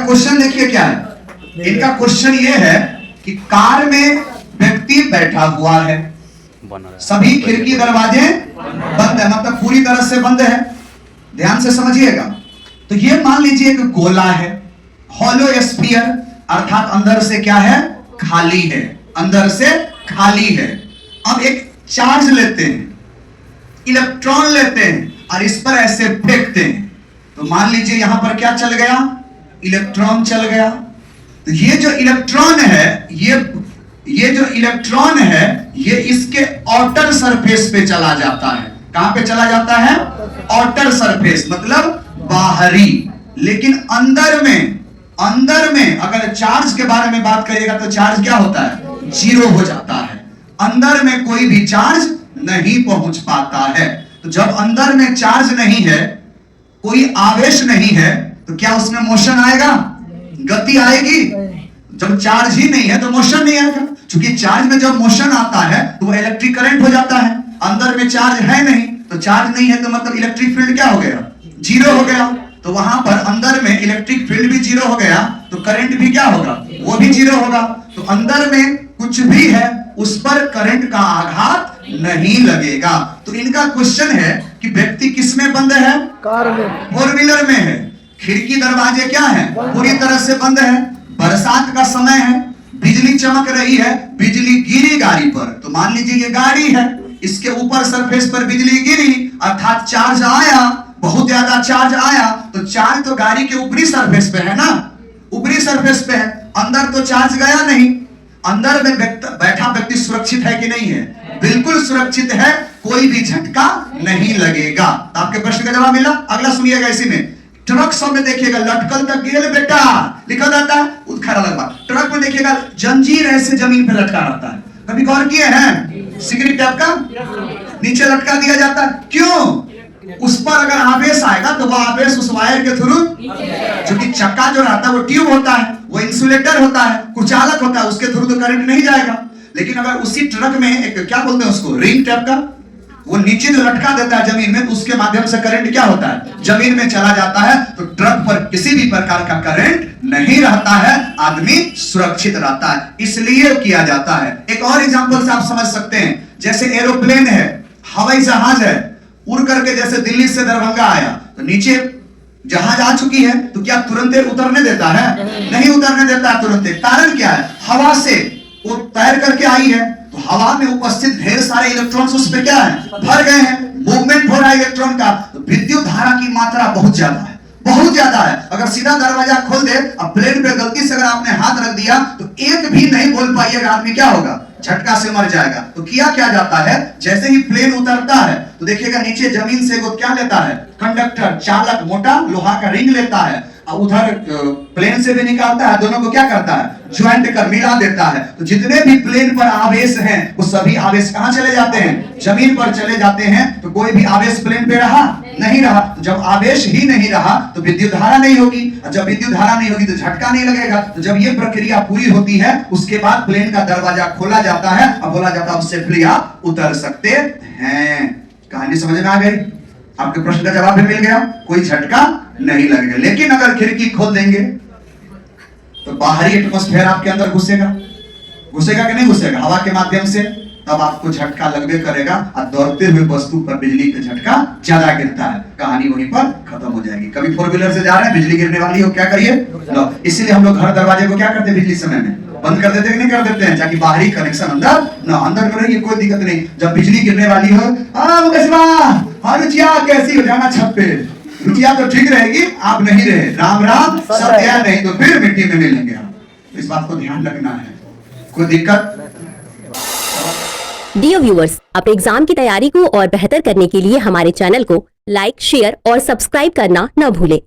Question देखिए क्या है। इनका क्वेश्चन ये है कि कार में व्यक्ति बैठा हुआ है, सभी खिड़की दरवाजे बंद है, मतलब पूरी तरह से बंद है। ध्यान से समझिएगा। तो ये मान लीजिए एक गोला है, हॉलो स्फीयर, अर्थात अंदर से क्या है, खाली है, अंदर से खाली है। अब एक चार्ज लेते हैं, इलेक्ट्रॉन लेते हैं और इस पर ऐसे फेंकते हैं, तो मान लीजिए यहां पर क्या चल गया, इलेक्ट्रॉन चल गया। तो ये जो इलेक्ट्रॉन है, ये जो इलेक्ट्रॉन है, ये इसके आउटर सरफेस पे चला जाता है। कहां पे चला जाता है, आउटर सरफेस, मतलब बाहरी। लेकिन अंदर में अगर चार्ज के बारे में बात करिएगा तो चार्ज क्या होता है, जीरो हो जाता है। अंदर में कोई भी चार्ज नहीं पहुंच पाता है। तो जब अंदर में चार्ज नहीं है, कोई आवेश नहीं है, तो क्या उसमें मोशन आएगा, गति आएगी? जब चार्ज ही नहीं है तो मोशन नहीं आएगा। क्योंकि चार्ज में जब मोशन आता है तो वो इलेक्ट्रिक करंट हो जाता है। अंदर में चार्ज है नहीं, तो चार्ज नहीं है तो मतलब इलेक्ट्रिक फील्ड क्या हो गया, जीरो हो गया। तो वहां पर अंदर में इलेक्ट्रिक फील्ड भी जीरो हो गया, तो करंट भी क्या होगा, वो भी जीरो होगा। तो अंदर में कुछ भी है उस पर करंट का आघात नहीं लगेगा। तो इनका क्वेश्चन है कि व्यक्ति किस में बंद है, कार में, फोर व्हीलर में है, खिड़की दरवाजे क्या है, पूरी तरह से बंद है, बरसात का समय है, बिजली चमक रही है, बिजली गिरी गाड़ी पर। तो मान लीजिए ये गाड़ी है, इसके ऊपर सरफेस पर बिजली गिरी, अर्थात चार्ज आया, बहुत ज्यादा चार्ज आया। तो चार्ज तो गाड़ी के ऊपरी सरफेस पे है ना, ऊपरी सरफेस पे है, अंदर तो चार्ज गया नहीं। अंदर में बैठा व्यक्ति सुरक्षित है कि नहीं है, बिल्कुल सुरक्षित है, कोई भी झटका नहीं लगेगा। तो आपके प्रश्न का जवाब मिला। अगला सुनिएगा, इसी में ट्रक सब में देखिएगा लटकल तक गेल बेटा लिखा जाता है, खड़ा लगवा। ट्रक में देखिएगा जंजीर ऐसे जमीन पे लटका रहता है, कभी गौर किए हैं, सिगरेट टाइप का नीचे लटका दिया जाता है। क्यों? उस पर अगर आवेश आएगा तो वह आवेश उस वायर के थ्रू, क्योंकि चक्का जो रहता है वो ट्यूब होता है, वो इंसुलेटर होता है, कुचालक होता है, उसके थ्रू तो करंट नहीं जाएगा। लेकिन अगर उसी ट्रक में एक क्या बोलते हैं उसको, रिंग टाइप का, वो नीचे जो लटका देता है जमीन में, तो उसके माध्यम से करंट क्या होता है, जमीन में चला जाता है। तो ट्रक पर किसी भी प्रकार का करंट नहीं रहता है, आदमी सुरक्षित रहता है, इसलिए किया जाता है। एक और एग्जांपल से आप समझ सकते हैं, जैसे एरोप्लेन है, हवाई जहाज है, उड़ करके जैसे दिल्ली से दरभंगा आया, तो नीचे जहाज आ चुकी है, तो क्या तुरंत उतरने देता है, नहीं उतरने देता है तुरंत। कारण क्या है, हवा से वो तैर करके आई है, तो हवा में उपस्थित ढेर सारे इलेक्ट्रॉन्स उस पे क्या है, भर गए हैं, मूवमेंट हो रहा है इलेक्ट्रॉन का। तो विद्युत धारा की मात्रा बहुत ज्यादा है, बहुत ज्यादा है। अगर सीधा दरवाजा खोल दे और प्लेन पे गलती से अगर आपने हाथ रख दिया, तो एक भी नहीं बोल पाइएगा, आदमी क्या होगा, झटका से मर जाएगा। तो किया क्या जाता है, जैसे ही प्लेन उतरता है तो देखिएगा नीचे जमीन से वो क्या लेता है, कंडक्टर, चालक, मोटा लोहा का रिंग लेता है, और उधर प्लेन से भी निकालता है, दोनों को क्या करता है, ज्वाइंट कर मिला देता है। तो जितने भी प्लेन पर आवेश हैं, वो सभी आवेश कहां चले जाते हैं, जमीन पर चले जाते हैं। तो कोई भी आवेश प्लेन पे रहा नहीं रहा। तो जब आवेश ही नहीं रहा तो विद्युत धारा नहीं होगी, और जब विद्युत धारा नहीं होगी तो झटका नहीं लगेगा। तो जब ये प्रक्रिया पूरी होती है, उसके बाद प्लेन का दरवाजा खोला जाता है और बोला जाता है उससे फ्री आप उतर सकते हैं। कहानी समझ में आ गई? आपके प्रश्न का जवाब भी मिल गया, कोई झटका नहीं लगेगा। लेकिन अगर खिड़की खोल देंगे तो बाहरी एटमॉस्फेयर आपके अंदर घुसेगा, घुसेगा कि नहीं घुसेगा, हवा के माध्यम से, तब आपको झटका लगबे करेगा, और दौड़ते हुए वस्तु पर बिजली का झटका ज्यादा गिरता है। कहानी वहीं पर खत्म हो जाएगी। कभी फोर व्हीलर से जा रहे हैं, बिजली गिरने वाली हो, क्या करिए, इसीलिए हम लोग घर दरवाजे को क्या करते हैं, बिजली समय में बंद कर देते हैं, नहीं कर देते हैं, ताकि बाहरी कनेक्शन अंदर ना, अंदर में रहिए, कोई दिक्कत नहीं। जब बिजली गिरने वाली हो, रुचिया कैसी हो, जाना छत पे, रुचिया तो ठीक रहेगी, आप नहीं रहे, राम राम सब तैयार, नहीं तो फिर मिट्टी में मिलेंगे हम। तो इस बात को ध्यान रखना है, कोई दिक्कत। डियर व्यूअर्स, अपने एग्जाम की तैयारी को और बेहतर करने के लिए हमारे चैनल को लाइक, शेयर और सब्सक्राइब करना न भूलें।